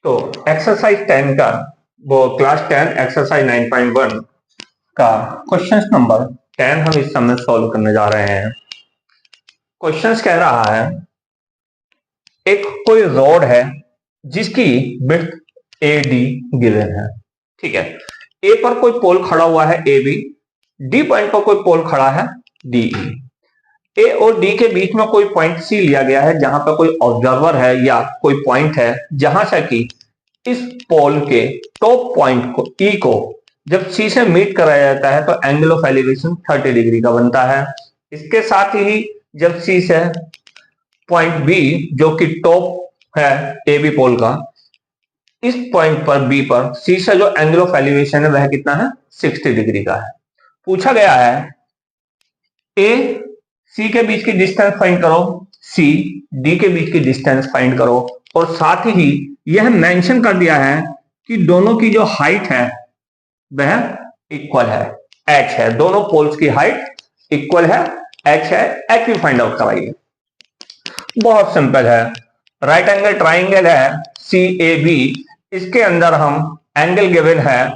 तो एक्सरसाइज 10 का वो क्लास 10 एक्सरसाइज 9.1 का क्वेश्चन नंबर 10 हम इस समय सॉल्व करने जा रहे हैं। क्वेश्चन कह रहा है एक कोई रोड है जिसकी विड्थ AD गिवन है। ठीक है, ए पर कोई पोल खड़ा हुआ है AB, डी पॉइंट पर कोई पोल खड़ा है DE। ए और डी के बीच में कोई पॉइंट C लिया गया है जहां पर कोई ऑब्जर्वर है या कोई पॉइंट है जहां से कि इस पोल के टॉप पॉइंट को E को जब C से मीट कराया जाता है तो एंगल ऑफ एलिवेशन 30 डिग्री का बनता है। इसके साथ ही जब C से पॉइंट B जो कि टॉप है AB पोल का, इस पॉइंट पर B पर C से जो एंगल ऑफ एलिवेशन है वह कितना है 60 डिग्री का है। पूछा गया है A C के बीच की डिस्टेंस फाइंड करो, C D के बीच की डिस्टेंस फाइंड करो, और साथ ही यह मेंशन कर दिया है कि दोनों की जो हाइट है वह इक्वल है, h है, दोनों पोल्स की हाइट इक्वल है, h है, h भी फाइंड आउट कराइए। बहुत सिंपल है, राइट एंगल ट्राइंगल है CAB, इसके अंदर हम एंगल गिवन है,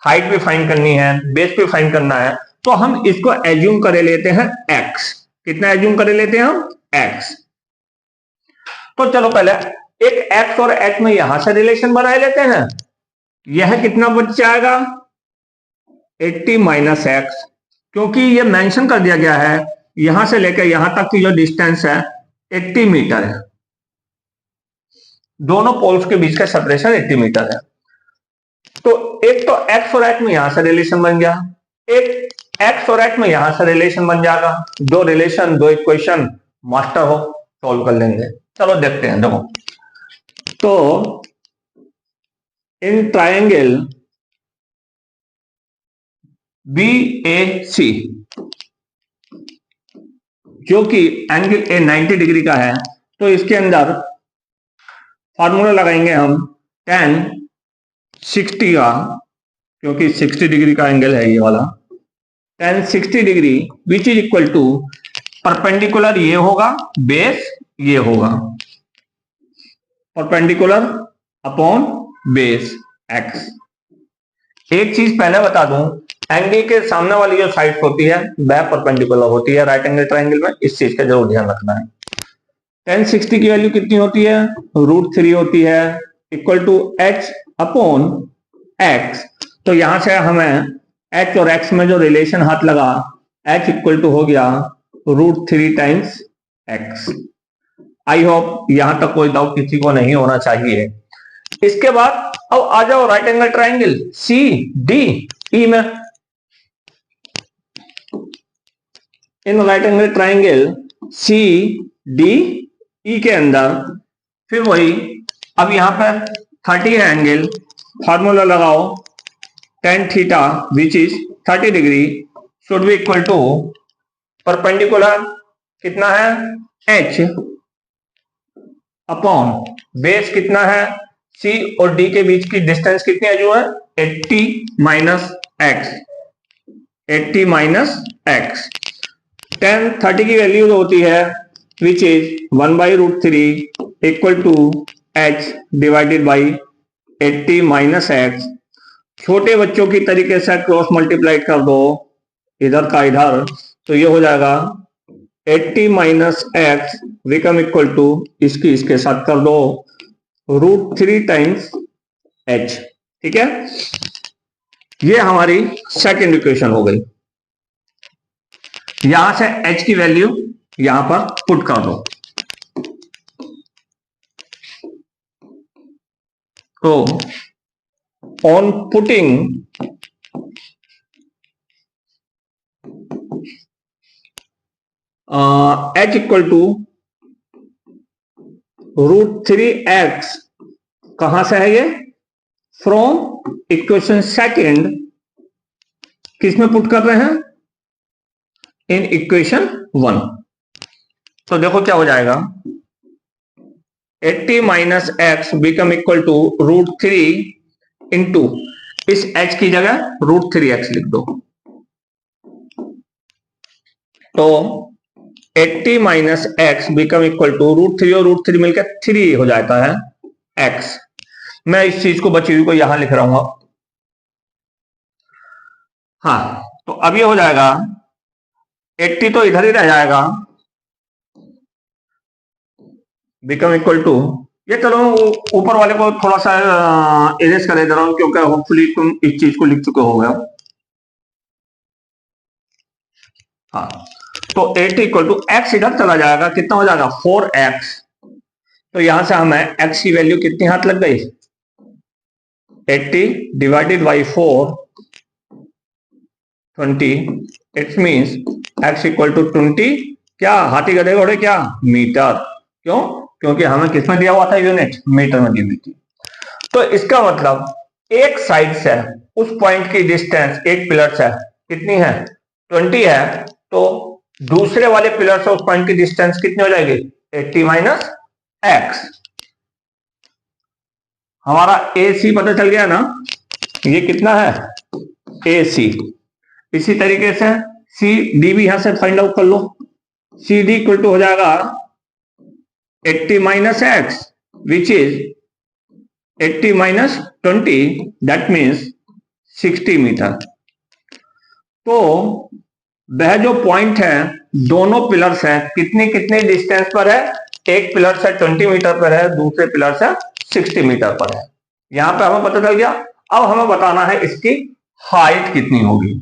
हाइट भी फाइंड करनी है, बेस भी फाइंड करना है, तो हम इसको एज्यूम कर लेते हैं x। कितना एज्यूम कर लेते हैं हम x। तो चलो पहले एक x और h में यहां से रिलेशन बना लेते हैं। यह कितना बच जाएगा 80 माइनस x, क्योंकि यह मेंशन कर दिया गया है यहां से लेकर यहां तक की जो डिस्टेंस है 80 मीटर है, दोनों पोल्स के बीच का सेपरेशन 80 मीटर है। तो एक तो x और h में यहां से रिलेशन बन गया, एक x और h में यहां से रिलेशन बन जाएगा। दो रिलेशन दो इक्वेशन मास्टर हो, सॉल्व कर लेंगे। चलो देखते हैं। देखो, तो इन ट्रायंगल BAC जो कि एंगल A 90 डिग्री का है, तो इसके अंदर फार्मूला लगाएंगे हम tan 60 का, क्योंकि 60 डिग्री का एंगल है ये वाला, tan 60 degree which is equal to perpendicular ये होगा, बेस ये होगा, परपेंडिकुलर अपॉन बेस x। एक चीज पहले बता दूं, एंगल के सामने वाली जो साइड होती है वह परपेंडिकुलर होती है राइट एंगल ट्रायंगल में, इस चीज का जरूर ध्यान रखना है। tan 60 की वैल्यू कितनी होती है √3 होती है, equal to h upon x। तो यहां से हमें h और x में जो रिलेशन हाथ लगा, h इक्वल टू हो गया √3 टाइम्स x। आई होप यहां तक कोई डाउट किसी को नहीं होना चाहिए। इसके बाद अब आ जाओ राइट एंगल ट्रायंगल CDE में। In right angle triangle CDE के अंदर फिर वही, अब यहां पर 30 है एंगल, फार्मूला लगाओ tan theta which is 30 degree should be equal to perpendicular कितना है h अपॉन बेस कितना है C और D के बीच की डिस्टेंस कितनी है जो है 80 minus x, 80 minus x। tan 30 की वैल्यू जो होती है which is 1/√3 equal to h divided by 80 minus x। छोटे बच्चों की तरीके से क्रॉस मल्टीप्लाई कर दो इधर का इधर, तो ये हो जाएगा 80 minus x become equal to इसकी इसके साथ कर दो √3 टाइम्स h। ठीक है, ये हमारी सेकंड इक्वेशन हो गई। यहां से h की वैल्यू यहां पर पुट कर दो, तो on putting h equal to √3x, कहां से है ये फ्रॉम इक्वेशन सेकंड, किसमें पुट कर रहे हैं इन इक्वेशन 1। तो देखो क्या हो जाएगा 80 minus x become equal to √3 into इस h की जगह √3x लिख दो, तो 80 minus x become equal to √3 और √3 मिलकर 3 हो जाता है x। मैं इस चीज को बची हुई को यहां लिख रहा हूं। हाँ, तो अब ये हो जाएगा 80 तो इधर ही रह जाएगा, बिकम इक्वल टू, ये चलो ऊपर वाले को थोड़ा सा इरेज कर दे रहा हूं क्योंकि होपफुली तुम इस चीज को लिख चुके हो गए। हाँ, तो 80 इक्वल टू एक्स इधर चला जाएगा, कितना हो जाएगा 4x। तो यहां से हमें x की वैल्यू कितनी हाथ लग गई, 80 divided by 4 20, it means x equal to 20, क्या हाथी गधे घोड़े क्या मीटर। क्यों, क्योंकि हमें किसमें दिया हुआ था यूनिट, मीटर में दी हुई थी। तो इसका मतलब एक साइड से उस पॉइंट की डिस्टेंस एक पिलर से कितनी है 20 है, तो दूसरे वाले पिलर से उस पॉइंट की डिस्टेंस कितनी हो जाएगी 80 माइनस एक्स। हमारा ए सी पता चल गया ना, ये कितना है ए सी। इसी तरीके से सी डी भी यहां से फाइंड आउट कर लो, सी डी इक्वल टू हो जाएगा 80 minus x which is 80 minus 20, that means 60 meter. तो वह जो पॉइंट है दोनों पिलर से कितनी कितनी डिस्टेंस पर है, एक पिलर से 20 मीटर पर है, दूसरे पिलर से 60 मीटर पर है। यहां पे हमें पता चल गया। अब हमें बताना है इसकी हाइट कितनी होगी।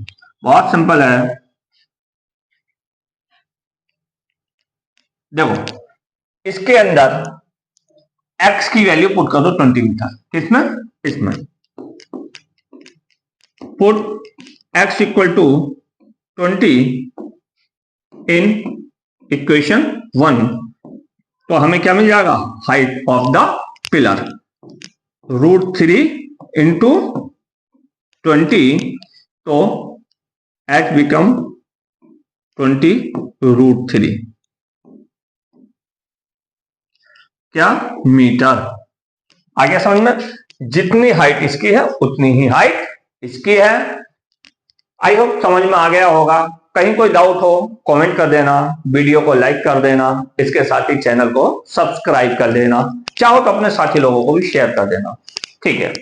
बहुत सिंपल है, देखो इसके अंदर x की वैल्यू पुट कर दो 20 मीटर, किसमें, इसमें put x equal to 20 in equation 1, तो हमें क्या मिल जाएगा, height of the pillar √3 into 20, तो h बिकम 20 √3 क्या मीटर। आगे समझ में, जितनी हाइट इसकी है उतनी ही हाइट इसकी है। आई होप समझ में आ गया होगा। कहीं कोई डाउट हो कमेंट कर देना, वीडियो को लाइक कर देना, इसके साथ ही चैनल को सब्सक्राइब कर देना, चाहो तो अपने साथी लोगों को भी शेयर कर देना। ठीक है।